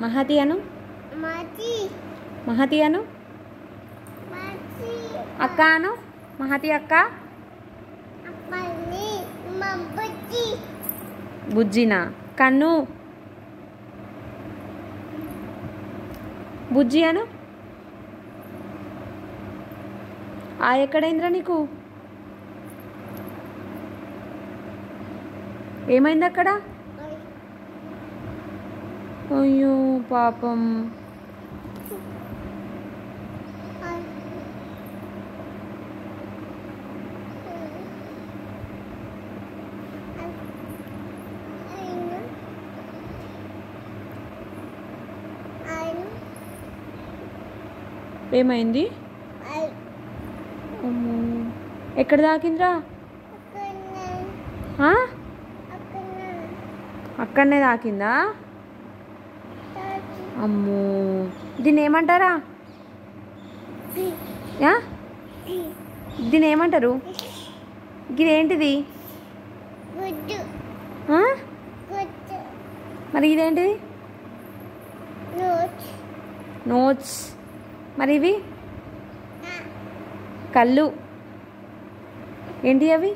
మహతి అను. మహతి అను. అక్క అను. మహతి అక్క. బుజ్జినా. కన్ను. బుజ్జి అను. ఆ ఎక్కడైందిరా నీకు? ఏమైంది అక్కడ? అయ్యో పాపం. ఏమైంది? ఎక్కడ తాకిందిరా? అక్కడనే తాకిందా? అమ్మో, దీన్ని ఏమంటారా? దీన్ని ఏమంటారు? ఇదేంటిది? మరి ఇదేంటిది? నోట్స్. మరి ఇవి కళ్ళు ఏంటి అవి?